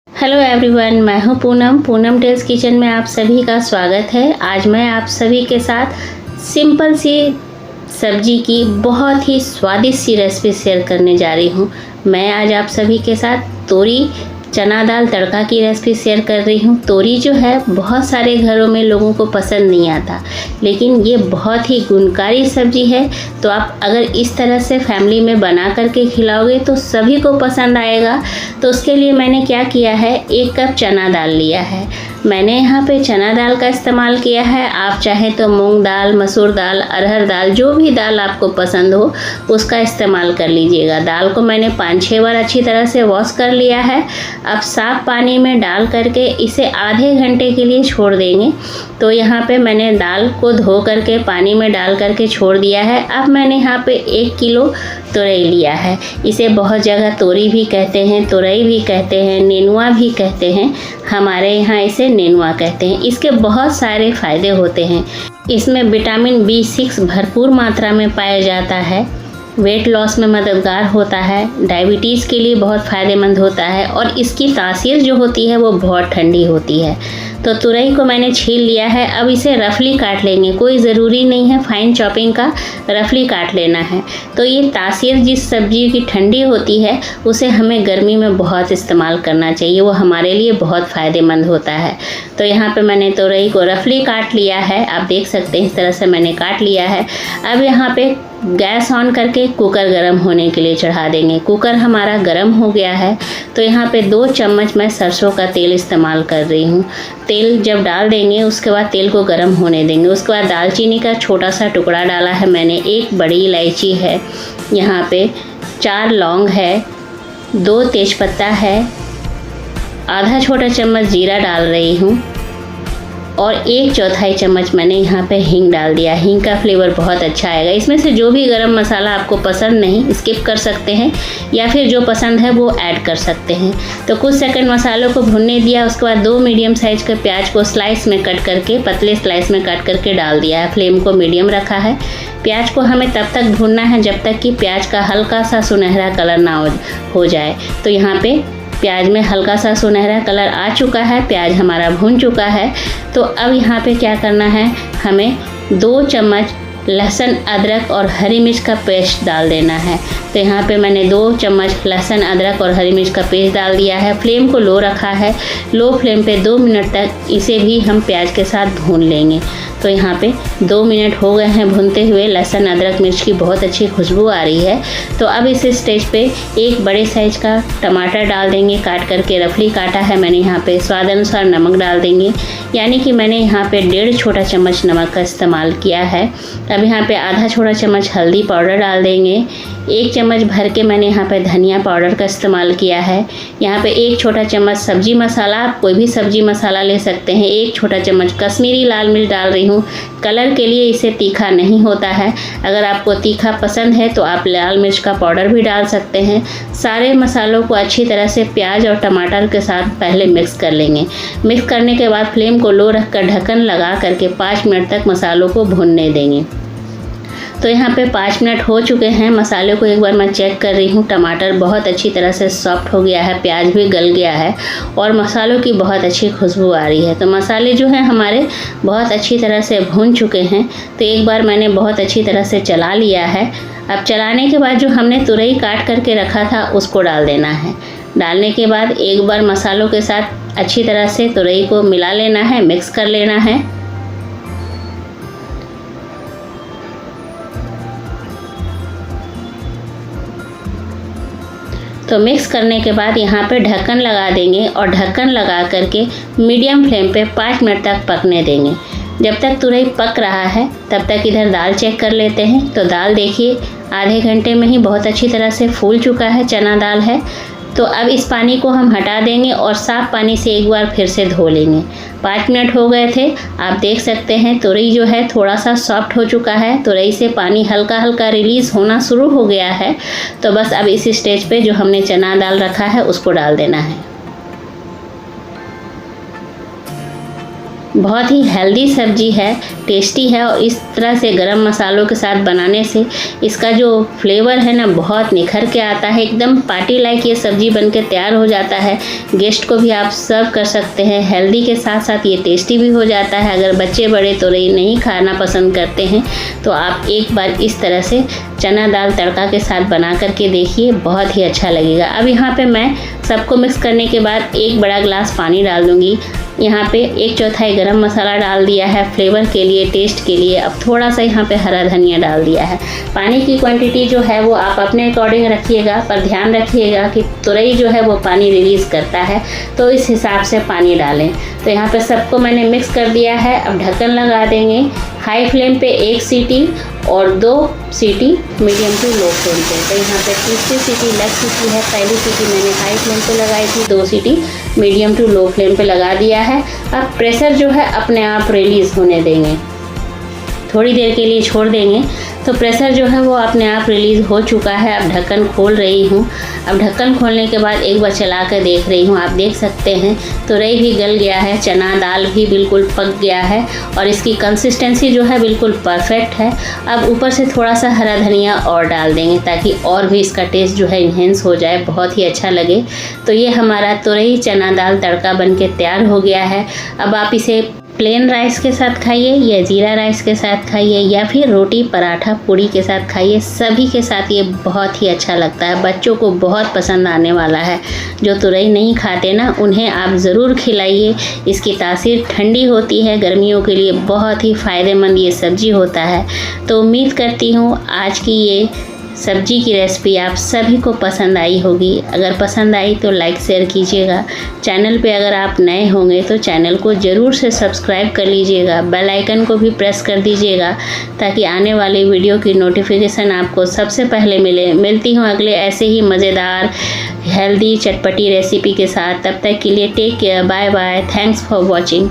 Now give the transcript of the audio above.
Hello everyone, मैं हूं Poonam tales kitchen में आप सभी का स्वागत है। आज मैं आप सभी के साथ सिंपल सी सब्जी की बहुत ही स्वादिष्ट सी रेसिपी शेयर करने जा रही हूं। मैं आज आप सभी के साथ तोरी चना दाल तड़का की रेसिपी शेयर कर रही हूँ। तोरी जो है बहुत सारे घरों में लोगों को पसंद नहीं आता, लेकिन ये बहुत ही गुणकारी सब्जी है। तो आप अगर इस तरह से फैमिली में बना करके खिलाओगे तो सभी को पसंद आएगा। तो उसके लिए मैंने क्या किया है, 1 कप चना दाल लिया है। मैंने यहाँ पे चना दाल का इस्तेमाल किया है। आप चाहें तो मूंग दाल, मसूर दाल, अरहर दाल, जो भी दाल आपको पसंद हो उसका इस्तेमाल कर लीजिएगा। दाल को मैंने 5-6 बार अच्छी तरह से वॉश कर लिया है। अब साफ़ पानी में डाल करके इसे आधे घंटे के लिए छोड़ देंगे। तो यहाँ पे मैंने दाल को धो करके पानी में डाल करके छोड़ दिया है। अब मैंने यहाँ पे 1 किलो तुरई लिया है। इसे बहुत जगह तोरी भी कहते हैं, तुरई भी कहते हैं, नेनुआ भी कहते हैं। हमारे यहाँ इसे नेनुआ कहते हैं। इसके बहुत सारे फ़ायदे होते हैं। इसमें विटामिन B6 भरपूर मात्रा में पाया जाता है। वेट लॉस में मददगार होता है। डायबिटीज़ के लिए बहुत फ़ायदेमंद होता है और इसकी तासीर जो होती है वो बहुत ठंडी होती है। तो तुरई को मैंने छील लिया है। अब इसे रफली काट लेंगे। कोई ज़रूरी नहीं है फाइन चॉपिंग का, रफली काट लेना है। तो ये तासीर जिस सब्जी की ठंडी होती है उसे हमें गर्मी में बहुत इस्तेमाल करना चाहिए। वो हमारे लिए बहुत फ़ायदेमंद होता है। तो यहाँ पे मैंने तुरई को रफली काट लिया है। आप देख सकते हैं इस तरह से मैंने काट लिया है। अब यहाँ पे गैस ऑन करके कुकर गरम होने के लिए चढ़ा देंगे। कुकर हमारा गरम हो गया है। तो यहाँ पे 2 चम्मच मैं सरसों का तेल इस्तेमाल कर रही हूँ। तेल जब डाल देंगे उसके बाद तेल को गरम होने देंगे। उसके बाद दालचीनी का छोटा सा टुकड़ा डाला है मैंने, 1 बड़ी इलायची है, यहाँ पे 4 लौंग है, 2 तेज़पत्ता है, आधा छोटा चम्मच जीरा डाल रही हूँ और 1/4 चम्मच मैंने यहाँ पे हींग डाल दिया। हींग का फ्लेवर बहुत अच्छा आएगा। इसमें से जो भी गरम मसाला आपको पसंद नहीं स्किप कर सकते हैं, या फिर जो पसंद है वो ऐड कर सकते हैं। तो कुछ सेकंड मसालों को भुनने दिया। उसके बाद 2 मीडियम साइज के प्याज को स्लाइस में कट करके, पतले स्लाइस में कट करके डाल दिया है। फ्लेम को मीडियम रखा है। प्याज को हमें तब तक भूनना है जब तक कि प्याज का हल्का सा सुनहरा कलर ना हो जाए। तो यहाँ पे प्याज में हल्का सा सुनहरा कलर आ चुका है, प्याज हमारा भून चुका है। तो अब यहाँ पे क्या करना है, हमें 2 चम्मच लहसुन, अदरक और हरी मिर्च का पेस्ट डाल देना है। तो यहाँ पे मैंने 2 चम्मच लहसुन, अदरक और हरी मिर्च का पेस्ट डाल दिया है। फ्लेम को लो रखा है। लो फ्लेम पे 2 मिनट तक इसे भी हम प्याज के साथ भून लेंगे। तो यहाँ पे 2 मिनट हो गए हैं भूनते हुए। लहसुन, अदरक, मिर्च की बहुत अच्छी खुशबू आ रही है। तो अब इस स्टेज पे 1 बड़े साइज का टमाटर डाल देंगे, काट करके रफली काटा है मैंने। यहाँ पे स्वाद अनुसार नमक डाल देंगे, यानी कि मैंने यहाँ पे 1.5 छोटा चम्मच नमक का इस्तेमाल किया है। अब यहाँ पे आधा छोटा चम्मच हल्दी पाउडर डाल देंगे। 1 चम्मच भर के मैंने यहाँ पे धनिया पाउडर का इस्तेमाल किया है। यहाँ पे 1 छोटा चम्मच सब्जी मसाला, आप कोई भी सब्जी मसाला ले सकते हैं। 1 छोटा चम्मच कश्मीरी लाल मिर्च डाल रही हूँ। कलर के लिए इसे तीखा नहीं होता है। अगर आपको तीखा पसंद है तो आप लाल मिर्च का पाउडर भी डाल सकते हैं। सारे मसालों को अच्छी तरह से प्याज और टमाटर के साथ पहले मिक्स कर लेंगे। मिक्स करने के बाद फ्लेम को लो रख कर ढक्कन लगा करके 5 मिनट तक मसालों को भूनने देंगे। तो यहाँ पे 5 मिनट हो चुके हैं। मसाले को एक बार मैं चेक कर रही हूँ। टमाटर बहुत अच्छी तरह से सॉफ्ट हो गया है, प्याज भी गल गया है और मसालों की बहुत अच्छी खुशबू आ रही है। तो मसाले जो हैं हमारे बहुत अच्छी तरह से भून चुके हैं। तो एक बार मैंने बहुत अच्छी तरह से चला लिया है। अब चलाने के बाद जो हमने तुरई काट करके रखा था उसको डाल देना है। डालने के बाद एक बार मसालों के साथ अच्छी तरह से तुरई को मिला लेना है, मिक्स कर लेना है। तो मिक्स करने के बाद यहाँ पे ढक्कन लगा देंगे और ढक्कन लगा करके मीडियम फ्लेम पे 5 मिनट तक पकने देंगे। जब तक तुरई पक रहा है तब तक इधर दाल चेक कर लेते हैं। तो दाल देखिए आधे घंटे में ही बहुत अच्छी तरह से फूल चुका है, चना दाल है। तो अब इस पानी को हम हटा देंगे और साफ़ पानी से एक बार फिर से धो लेंगे। 5 मिनट हो गए थे। आप देख सकते हैं तुरई जो है थोड़ा सा सॉफ्ट हो चुका है। तुरई से पानी हल्का हल्का रिलीज़ होना शुरू हो गया है। तो बस अब इस स्टेज पे जो हमने चना दाल रखा है उसको डाल देना है। बहुत ही हेल्दी सब्जी है, टेस्टी है और इस तरह से गरम मसालों के साथ बनाने से इसका जो फ्लेवर है ना बहुत निखर के आता है। एकदम पार्टी लाइक ये सब्जी बन के तैयार हो जाता है। गेस्ट को भी आप सर्व कर सकते हैं। हेल्दी के साथ साथ ये टेस्टी भी हो जाता है। अगर बच्चे बड़े तोरई नहीं खाना पसंद करते हैं तो आप एक बार इस तरह से चना दाल तड़का के साथ बना करके देखिए, बहुत ही अच्छा लगेगा। अब यहाँ पे मैं सबको मिक्स करने के बाद 1 बड़ा गिलास पानी डाल दूँगी। यहाँ पे 1/4 गरम मसाला डाल दिया है फ्लेवर के लिए, टेस्ट के लिए। अब थोड़ा सा यहाँ पे हरा धनिया डाल दिया है। पानी की क्वांटिटी जो है वो आप अपने अकॉर्डिंग रखिएगा, पर ध्यान रखिएगा कि तुरई जो है वो पानी रिलीज़ करता है, तो इस हिसाब से पानी डालें। तो यहाँ पे सबको मैंने मिक्स कर दिया है। अब ढक्कन लगा देंगे। हाई फ्लेम पे 1 सीटी और 2 सीटी मीडियम टू लो फ्लेम पे। तो यहाँ पे तीसरी सीटी लग चुकी है। पहली सीटी मैंने हाई फ्लेम पे लगाई थी, 2 सीटी मीडियम टू लो फ्लेम पे लगा दिया है। अब प्रेशर जो है अपने आप रिलीज़ होने देंगे, थोड़ी देर के लिए छोड़ देंगे। तो प्रेशर जो है वो अपने आप रिलीज़ हो चुका है। अब ढक्कन खोल रही हूँ। अब ढक्कन खोलने के बाद एक बार चला कर देख रही हूँ। आप देख सकते हैं तुरई भी गल गया है, चना दाल भी बिल्कुल पक गया है और इसकी कंसिस्टेंसी जो है बिल्कुल परफेक्ट है। अब ऊपर से थोड़ा सा हरा धनिया और डाल देंगे ताकि और भी इसका टेस्ट जो है इन्हेंस हो जाए, बहुत ही अच्छा लगे। तो ये हमारा तुरई चना दाल तड़का बन के तैयार हो गया है। अब आप इसे प्लेन राइस के साथ खाइए या जीरा राइस के साथ खाइए या फिर रोटी पराठा पूड़ी के साथ खाइए, सभी के साथ ये बहुत ही अच्छा लगता है। बच्चों को बहुत पसंद आने वाला है। जो तुरई नहीं खाते ना, उन्हें आप ज़रूर खिलाइए। इसकी तासीर ठंडी होती है, गर्मियों के लिए बहुत ही फ़ायदेमंद ये सब्जी होता है। तो उम्मीद करती हूँ आज की ये सब्जी की रेसिपी आप सभी को पसंद आई होगी। अगर पसंद आई तो लाइक शेयर कीजिएगा। चैनल पे अगर आप नए होंगे तो चैनल को ज़रूर से सब्सक्राइब कर लीजिएगा। बेल आइकन को भी प्रेस कर दीजिएगा ताकि आने वाले वीडियो की नोटिफिकेशन आपको सबसे पहले मिले। मिलती हूँ अगले ऐसे ही मज़ेदार हेल्दी चटपटी रेसिपी के साथ। तब तक के लिए take care, bye bye, thanks for watching.